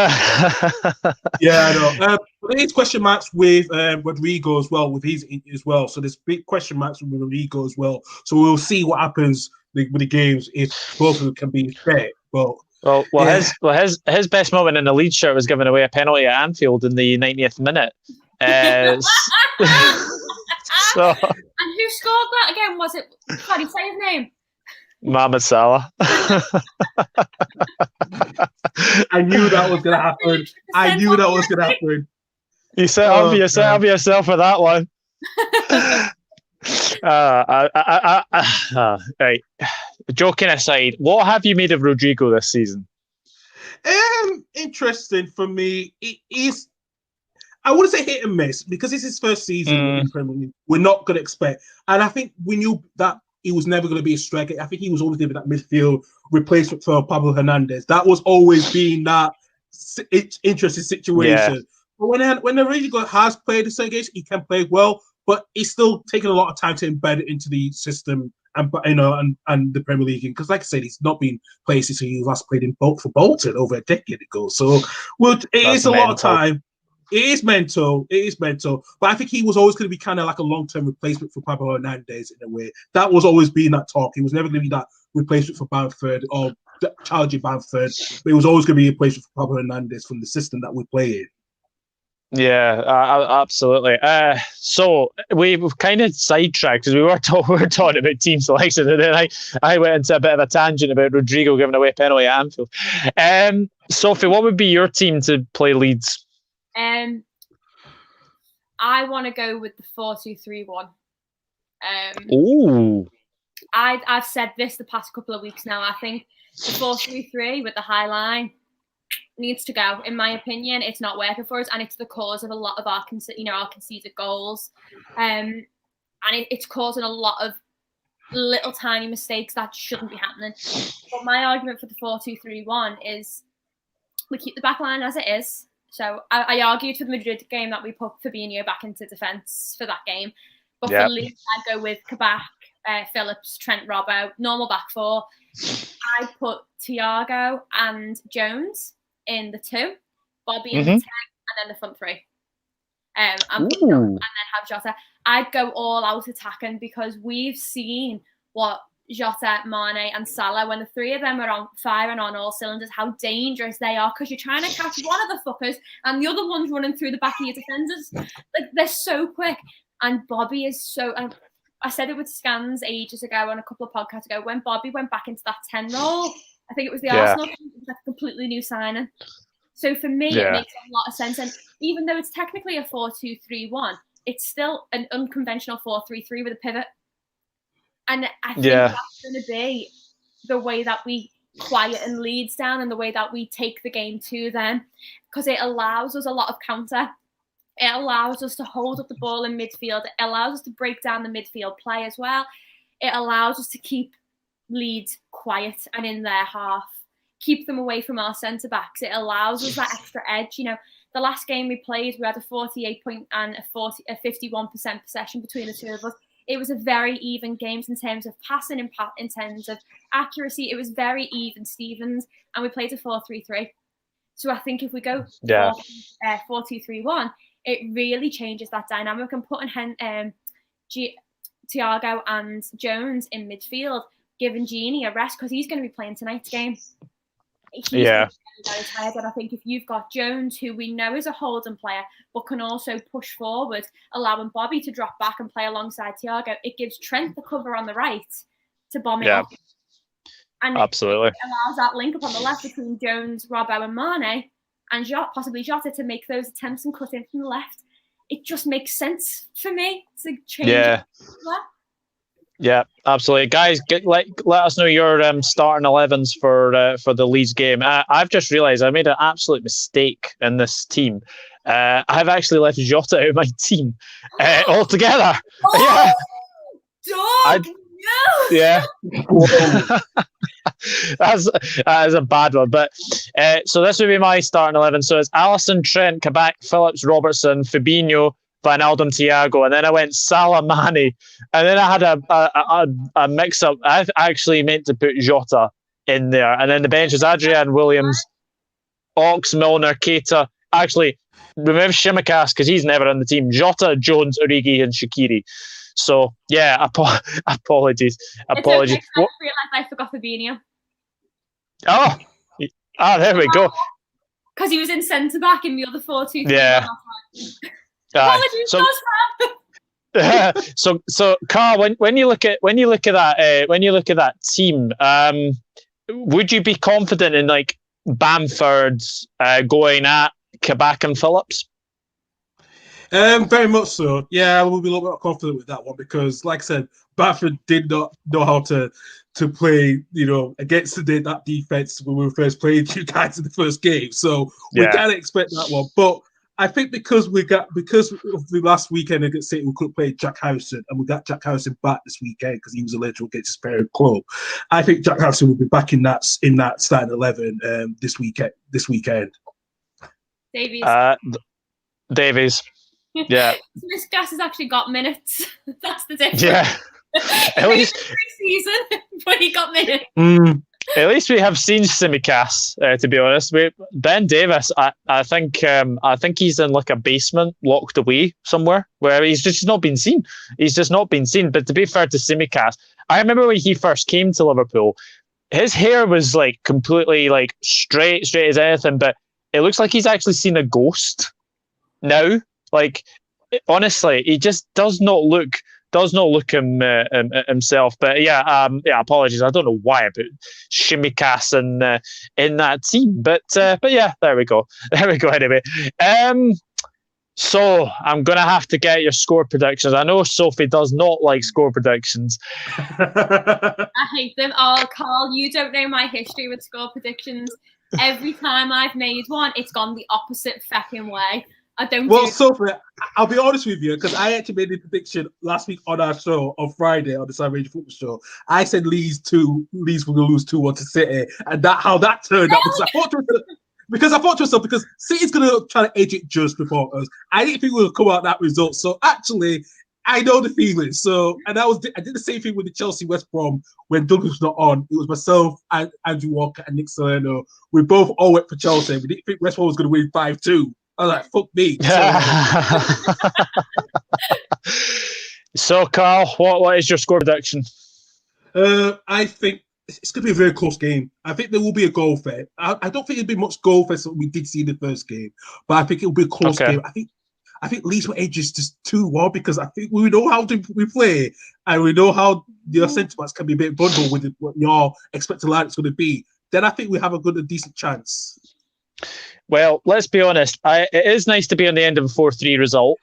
Yeah, I know. There's question marks with Rodrigo as well, with his as well. So there's big question marks with Rodrigo as well. So we'll see what happens with the games if both of them can be fair. But his best moment in the Leeds shirt was giving away a penalty at Anfield in the 90th minute. So, and who scored that again? Was it? How do you say his name? Mohamed Salah. I knew that was going to happen. You set up yourself for that one. Right. Joking aside, what have you made of Rodrigo this season? Interesting for me. It is. I wouldn't say hit and miss because it's his first season in Premier League. We're not going to expect, and I think we knew that he was never going to be a striker. I think he was always going to be that midfield replacement for Pablo Hernandez. That was always being that interesting situation. Yeah. But when Rodrigo has played the second game, he can play well, but it's still taking a lot of time to embed it into the system and the Premier League. Because, like I said, he's not been played since he last played for Bolton over a decade ago. So, it is a lot of time. It is mental, but I think he was always going to be kind of like a long-term replacement for Pablo Hernandez in a way. That was always being that talk. He was never going to be that replacement for Bamford or challenging Bamford, but it was always going to be a replacement for Pablo Hernandez from the system that we play in. Yeah, absolutely. So we've kind of sidetracked because we were talking about team selection, and then I went into a bit of a tangent about Rodrigo giving away a penalty at Anfield. Sophie, what would be your team to play Leeds? I want to go with the 4-2-3-1. I've said this the past couple of weeks now. I think the 4-3-3 with the high line needs to go. In my opinion, it's not working for us, and it's the cause of a lot of our conceded goals. And it's causing a lot of little tiny mistakes that shouldn't be happening. But my argument for the 4-2-3-1 is we keep the back line as it is. So I argued for the Madrid game that we put Firmino back into defence for that game. But for Leeds, I go with Kabak, Phillips, Trent, Robbo, normal back four. I put Thiago and Jones in the 2, Bobby in the 10, and then the front 3. And then have Jota. I'd go all out attacking because we've seen what Jota, Mane and Salah, when the 3 of them are firing on all cylinders, how dangerous they are because you're trying to catch one of the fuckers and the other one's running through the back of your defenders. Like, they're so quick. And Bobby is so... I said it with Scans ages ago and a couple of podcasts ago, when Bobby went back into that 10 role, I think it was the Arsenal game, it was like a completely new signing. So for me, it makes a lot of sense. And even though it's technically a 4-2-3-1, it's still an unconventional 4-3-3 with a pivot. And I think that's going to be the way that we quieten Leeds down and the way that we take the game to them, because it allows us a lot of counter. It allows us to hold up the ball in midfield. It allows us to break down the midfield play as well. It allows us to keep Leeds quiet and in their half, keep them away from our centre-backs. It allows us that extra edge. You know, the last game we played, we had a 48 point and a 51% possession between the two of us. It was a very even game in terms of passing, in terms of accuracy. It was very even, Stevens, and we played a 4-3-3. So I think if we go 4-2-3-1, it really changes that dynamic. And putting Thiago and Jones in midfield, giving Gini a rest because he's going to be playing tonight's game. He's going to be very tired. And I think if you've got Jones, who we know is a holding player, but can also push forward, allowing Bobby to drop back and play alongside Thiago, it gives Trent the cover on the right to bomb it up. And absolutely. It allows that link up on the left between Jones, Robbo and Mane, and possibly Jota to make those attempts and cut in from the left. It just makes sense for me to change it. Yeah, absolutely. Guys, let us know your starting 11s for the Leeds game. I've just realised I made an absolute mistake in this team. I've actually left Jota out of my team altogether. Oh, dog! No! Yeah. That is a bad one. But so this would be my starting 11. So it's Alisson, Trent, Kabak, Phillips, Robertson, Fabinho, Wijnaldum, Thiago, and then I went Salah, Mane, and then I had a mix-up. I actually meant to put Jota in there, and then the bench is Adrian, Williams, Ox, Milner, Keita. Actually, remove Shimikas because he's never in the team. Jota, Jones, Origi, and Shaqiri. So yeah, apologies. I realised I forgot Fabinho. Oh, there we go. Because he was in centre back in the other 4-2-3. Yeah. Apologies, so Karl, when you look at that team, would you be confident in like Bamford going at Kabak and Phillips? Very much so. Yeah, I will be a little bit confident with that one because, like I said, Bamford did not know how to play, against that defense when we first played you guys in the first game. So we can't expect that one. But I think because of the last weekend against City, we couldn't play Jack Harrison, and we got Jack Harrison back this weekend because he was eligible against his parent club. I think Jack Harrison will be back in that starting 11 this weekend. Davies. Yeah. This gas has actually got minutes. That's the difference. Yeah. At least pre-season, but he got minutes. At least we have seen Tsimikas, to be honest. Ben Davies, I think he's in like a basement locked away somewhere where he's just not been seen. He's just not been seen. But to be fair to Tsimikas, I remember when he first came to Liverpool, his hair was like completely like straight as anything, but it looks like he's actually seen a ghost now. Like, honestly, he just does not look himself. But yeah, apologies. I don't know why I put Tsimikas in that team, but yeah, there we go. Anyway, so I'm gonna have to get your score predictions. I know Sophie does not like score predictions. I hate them. Oh, Karl, you don't know my history with score predictions. Every time I've made one, it's gone the opposite fucking way. I don't. Well, Sophie, I'll be honest with you because I actually made a prediction last week on our show on Friday on the Side Radio Football Show. I said Leeds were going to lose 2-1 to City, and how that turned out because I thought to myself because City's going to try to edge it just before us. I didn't think we would come out that result. So actually, I know the feeling. So I did the same thing with the Chelsea West Brom when Douglas was not on. It was myself, and Andrew Walker, and Nick Salerno. We both all went for Chelsea. We didn't think West Brom was going to win 5-2. I was like, fuck me. So Karl, what is your score prediction? I think it's going to be a very close game. I think there will be a goal fest. I don't think it'll be much goal fest that we did see in the first game, but I think it'll be a close game. I think Leeds will edge just 2-1 because I think we know how we play and we know how your sentiments can be a bit bundled with what your expected line is going to be. Then I think we have a decent chance. Well, let's be honest. It is nice to be on the end of a 4-3 result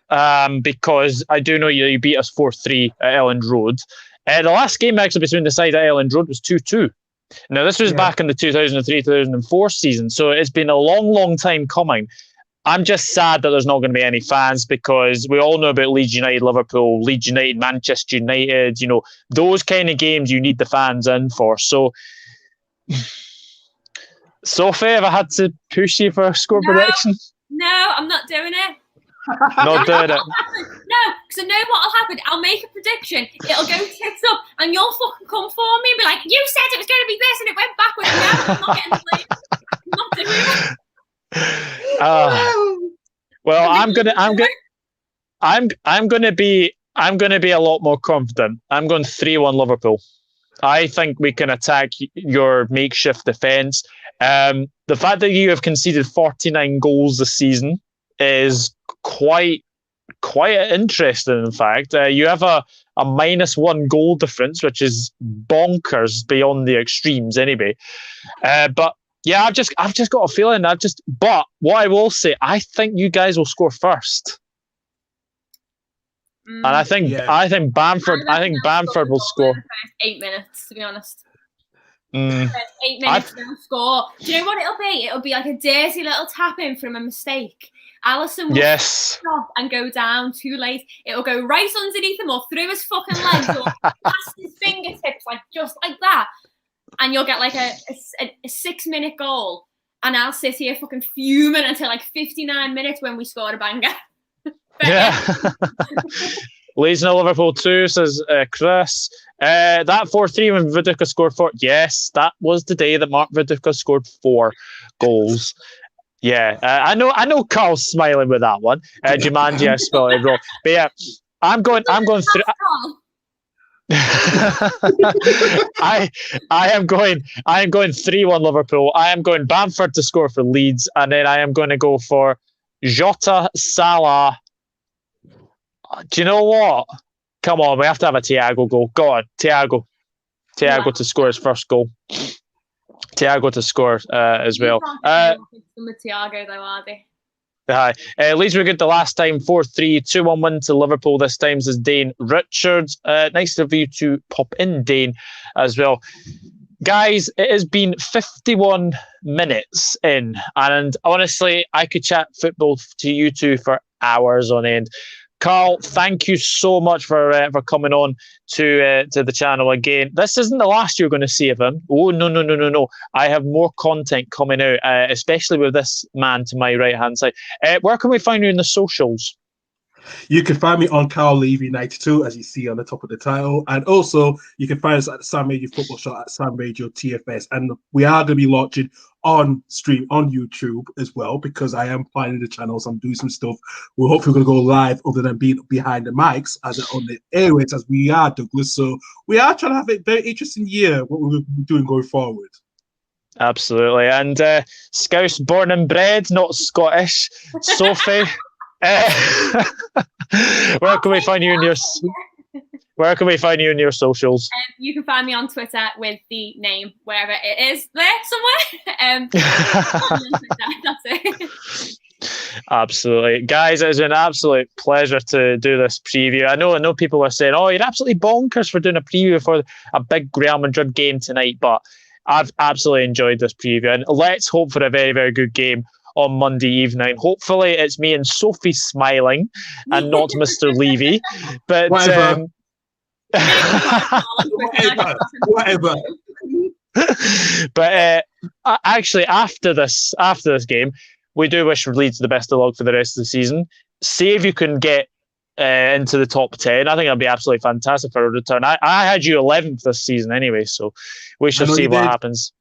because I do know you beat us 4-3 at Elland Road. The last game actually between the side at Elland Road was 2-2. Now, this was back in the 2003-2004 season, so it's been a long, long time coming. I'm just sad that there's not going to be any fans because we all know about Leeds United, Liverpool, Leeds United, Manchester United, those kind of games you need the fans in for. So... Sophie, have I had to push you for a score prediction? No, I'm not doing it. Not doing it? No, because I know what will happen. I'll make a prediction. It'll go tits up, and you'll fucking come for me and be like, you said it was going to be this, and it went backwards. No, I'm not getting the blame. I'm not doing it. Well, I'm gonna be a lot more confident. I'm going 3-1 Liverpool. I think we can attack your makeshift defence. The fact that you have conceded 49 goals this season is quite interesting. In fact, you have a -1 goal difference, which is bonkers beyond the extremes. Anyway, but yeah, I've just got a feeling. But what I will say, I think you guys will score first. And I think Bamford will score. 8 minutes, to be honest. 8 minutes they'll score. Do you know what it'll be? It'll be like a dirty little tap in from a mistake. Alisson will stop and go down too late. It'll go right underneath him or through his fucking legs or past his fingertips, just like that. And you'll get like a 6-minute goal. And I'll sit here fucking fuming until like 59 minutes when we score a banger. Yeah. Leeds 0 Liverpool 2, says Chris. That 4-3 when Viduka scored 4. Yes, that was the day that Mark Viduka scored 4 goals. Yeah, I know Carl's smiling with that one. Jumanji, I spelled it wrong. But yeah, I'm going through. I am going 3-1 Liverpool. I am going Bamford to score for Leeds, and then I am going to go for Jota, Salah. Do you know what? Come on, we have to have a Thiago goal. Go on, Thiago to score his first goal. Thiago to score as well. Thiago, though, are they? Hi. Leeds were good the last time, 4-3, 2-1 win to Liverpool. This time is Dane Richards. Nice of you to pop in, Dane, as well. Guys, it has been 51 minutes in, and honestly, I could chat football to you two for hours on end. Karl, thank you so much for coming on to the channel again. This isn't the last you're going to see of him. Oh, no. I have more content coming out, especially with this man to my right-hand side. Where can we find you in the socials? You can find me on Karl Levy and I'm, as you see on the top of the title. And also, you can find us at the Sam Radio Football Show at Sam Radio TFS. And we are going to be launching on stream on YouTube as well, because I am planning the channels. I'm doing some stuff. We're hopefully going to go live other than being behind the mics as on the airways as we are, Douglas. So we are trying to have a very interesting year, what we're doing going forward. Absolutely. And Scouse born and bred, not Scottish. Sophie. Where can we find you in your socials? You can find me on Twitter with the name wherever it is there somewhere. That's it. Absolutely, guys, it's an absolute pleasure to do this preview. I know people are saying, "Oh, you're absolutely bonkers for doing a preview for a big Real Madrid game tonight," but I've absolutely enjoyed this preview, and let's hope for a very, very good game on Monday evening. Hopefully it's me and Sophie smiling and not Mr. Levy. But whatever. But actually after this game, we do wish Leeds the best of luck for the rest of the season. See if you can get into the top 10. I think that'd be absolutely fantastic for a return. I had you 11th this season anyway, so we shall see what happens.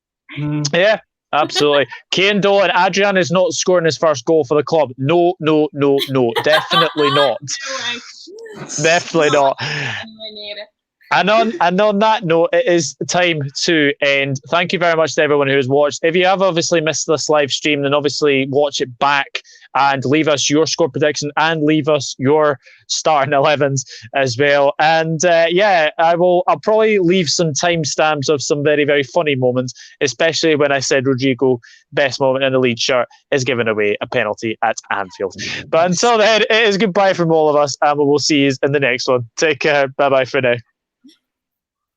Yeah. Absolutely. Kane though, and Adrian is not scoring his first goal for the club. No. Definitely not. Definitely not. And on that note, it is time to end. Thank you very much to everyone who has watched. If you have obviously missed this live stream, then obviously watch it back and leave us your score prediction and leave us your starting 11s as well. And I'll probably leave some timestamps of some very, very funny moments, especially when I said Rodrigo, best moment in the Leeds shirt, is giving away a penalty at Anfield. But until then, it is goodbye from all of us, and we will see you in the next one. Take care. Bye-bye for now.